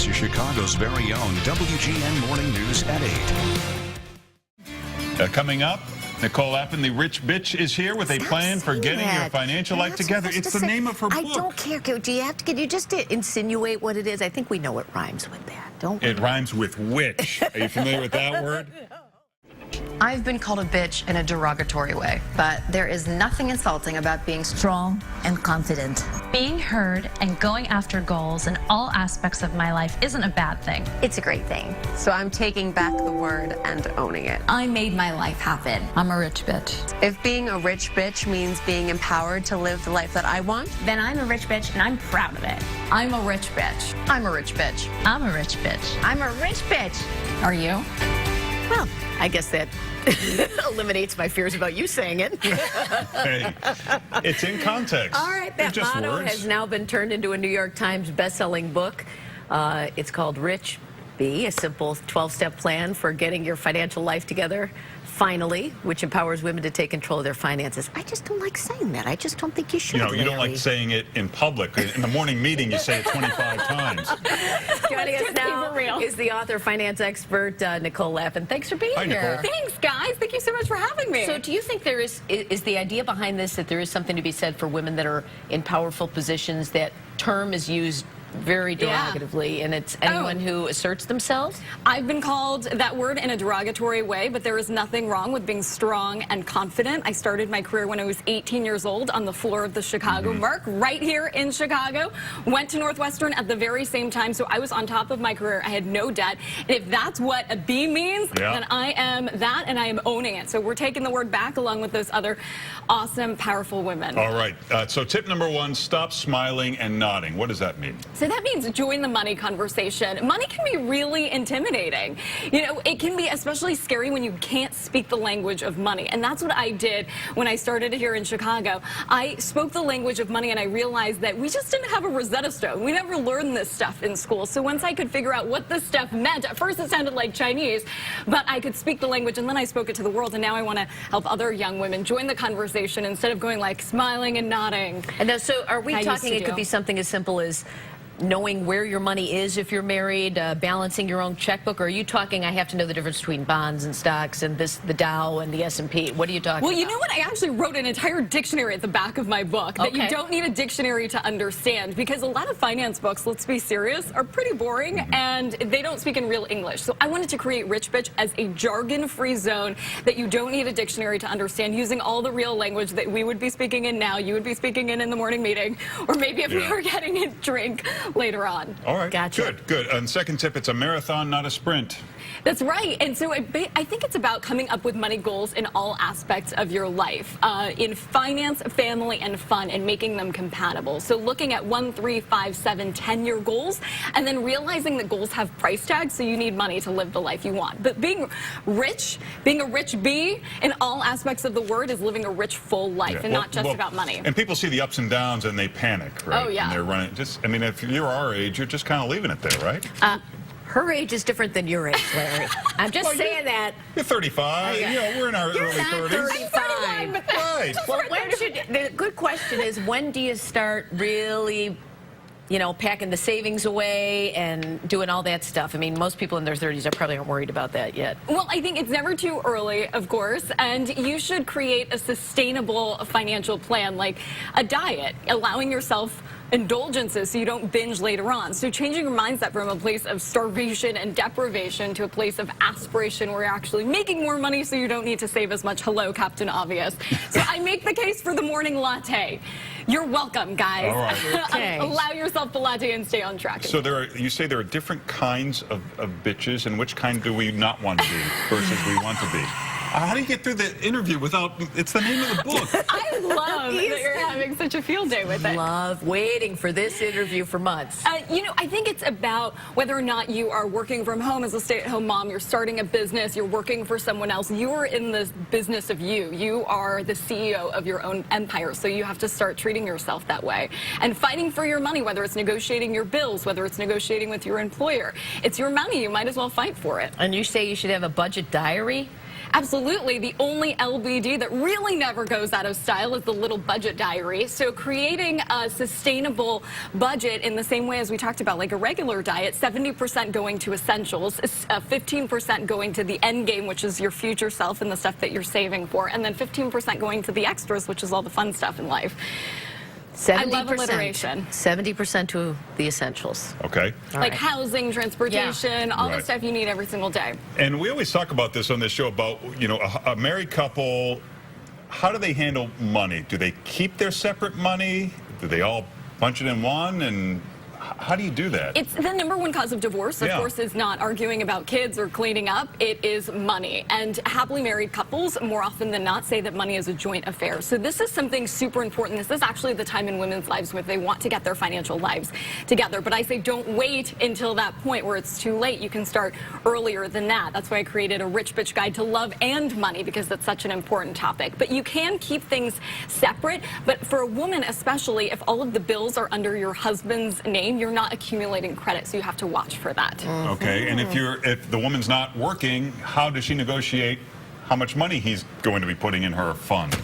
This is Chicago's very own WGN Morning News at 8. Coming up, Nicole Lapin, the rich bitch, is here with a plan for getting your financial life together. It's the name of her book. I don't care. Do you have to? Can you just insinuate what it is? I think we know it rhymes with that, don't we? It rhymes with witch. Are you familiar with that word? I've been called a bitch in a derogatory way, but there is nothing insulting about being strong and confident. Being heard and going after goals in all aspects of my life isn't a bad thing. It's a great thing. So I'm taking back the word and owning it. I made my life happen. I'm a rich bitch. If being a rich bitch means being empowered to live the life that I want, Then I'm a rich bitch and I'm proud of it. I'm a rich bitch. I'm a rich bitch. I'm a rich bitch. I'm a rich bitch. Are you? Well, I guess that eliminates my fears about you saying it. Hey, it's in context. All right, They're that just motto words. has now been turned into a New York Times best-selling book. It's called Rich B, a simple 12-step plan for getting your financial life together, finally, which empowers women to take control of their finances. I just don't like saying that. I just don't think you should, You know, you don't Larry. like saying it in public. In the morning meeting, you say it 25 times. Joining us now is the author, finance expert, Nicole Lapin. Thanks for being Hi, here. Nicole. Thanks, guys. Thank you so much for having me. So do you think there is the idea behind this that there is something to be said for women that are in powerful positions? That term is used very derogatively, and it's anyone who asserts themselves? I've been called that word in a derogatory way, but there is nothing wrong with being strong and confident. I started my career when I was 18 years old on the floor of the Chicago Merc, right here in Chicago. Went to Northwestern at the very same time, so I was on top of my career. I had no debt. And if that's what a B means, then I am that, and I am owning it. So we're taking the word back along with those other awesome, powerful women. All right. So tip number 1, stop smiling and nodding. What does that mean? So that means join the money conversation. Money can be really intimidating. You know, it can be especially scary when you can't speak the language of money. And that's what I did when I started here in Chicago. I spoke the language of money, and I realized that we just didn't have a Rosetta Stone. We never learned this stuff in school. So once I could figure out what this stuff meant, at first it sounded like Chinese, but I could speak the language, and then I spoke it to the world. And now I want to help other young women join the conversation instead of going like smiling and nodding. And now, so are we talking, it could be something as simple as knowing where your money is if you're married, balancing your own checkbook, or are you talking I have to know the difference between bonds and stocks and the Dow and the S&P? What are you talking about? Well, you know what? I actually wrote an entire dictionary at the back of my book that you don't need a dictionary to understand, because a lot of finance books, let's be serious, are pretty boring and they don't speak in real English. So I wanted to create Rich Bitch as a jargon-free zone that you don't need a dictionary to understand, using all the real language that we would be speaking in now, you would be speaking in the morning meeting, or maybe if we were getting a drink later on. All right. Gotcha. Good. And second tip, it's a marathon, not a sprint. That's right. And so I think it's about coming up with money goals in all aspects of your life, in finance, family, and fun, and making them compatible. So looking at 1, 3, 5, 7, 10-year goals, and then realizing that goals have price tags, so you need money to live the life you want. But being rich, being a rich bee in all aspects of the word, is living a rich, full life, and not just about money. And people see the ups and downs and they panic, right? Oh, yeah. And they're running. I mean, if you're our age, you're just kind of leaving it there, right? Her age is different than your age, Larry. I'm just saying that. You're 35. You know, we're in our early 30s. 35. Right. Well, the good question is, when do you start really, you know, packing the savings away and doing all that stuff? I mean, most people in their 30s are probably aren't worried about that yet. Well, I think it's never too early, of course, and you should create a sustainable financial plan, like a diet, allowing yourself indulgences so you don't binge later on. So changing your mindset from a place of starvation and deprivation to a place of aspiration where you're actually making more money so you don't need to save as much. Hello, Captain Obvious. So I make the case for the morning latte. You're welcome, guys. All right. Okay. Allow yourself the latte and stay on track. So you say there are different kinds of bitches, and which kind do we not want to be versus we want to be? How do you get through the interview without, it's the name of the book. I love that you're having such a field day with it. Love waiting for this interview for months. You know, I think it's about whether or not you are working from home as a stay-at-home mom, you're starting a business, you're working for someone else. You are in the business of you. You are the CEO of your own empire, so you have to start treating yourself that way. And fighting for your money, whether it's negotiating your bills, whether it's negotiating with your employer. It's your money. You might as well fight for it. And you say you should have a budget diary? Absolutely. The only LBD that really never goes out of style is the little budget diary. So creating a sustainable budget in the same way as we talked about, like a regular diet, 70% going to essentials, 15% going to the end game, which is your future self and the stuff that you're saving for, and then 15% going to the extras, which is all the fun stuff in life. 70%, I love alliteration. 70% to the essentials. Okay. Like housing, transportation, all the stuff you need every single day. And we always talk about this on this show about, you know, a married couple, how do they handle money? Do they keep their separate money? Do they all bunch it in one? And how do you do that? It's the #1 cause of divorce, of course, is not arguing about kids or cleaning up. It is money. And happily married couples, more often than not, say that money is a joint affair. So this is something super important. This is actually the time in women's lives where they want to get their financial lives together. But I say don't wait until that point where it's too late. You can start earlier than that. That's why I created a Rich Bitch Guide to Love and Money, because that's such an important topic. But you can keep things separate. But for a woman especially, if all of the bills are under your husband's name, you're not accumulating credit, so you have to watch for that. Okay, and if the woman's not working, how does she negotiate how much money he's going to be putting in her fund?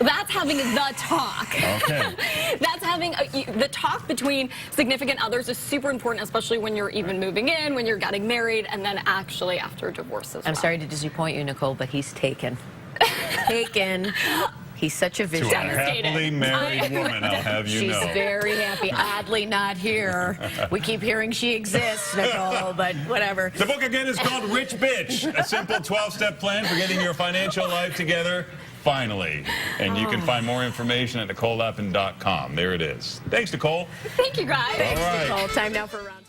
That's having the talk. Okay. That's having the talk between significant others is super important, especially when you're even moving in, when you're getting married, and then actually after divorce as well. I'm sorry to disappoint you, Nicole, but he's taken. Taken. He's such a To a visionary. happily married woman, I'll have you She's know. very happy. Oddly not here. We keep hearing she exists, Nicole, but whatever. The book again is called Rich Bitch, a simple 12-step plan for getting your financial life together finally. And you can find more information at NicoleLapin.com. There it is. Thanks, Nicole. Thank you, guys. All right. Nicole, time now for a round.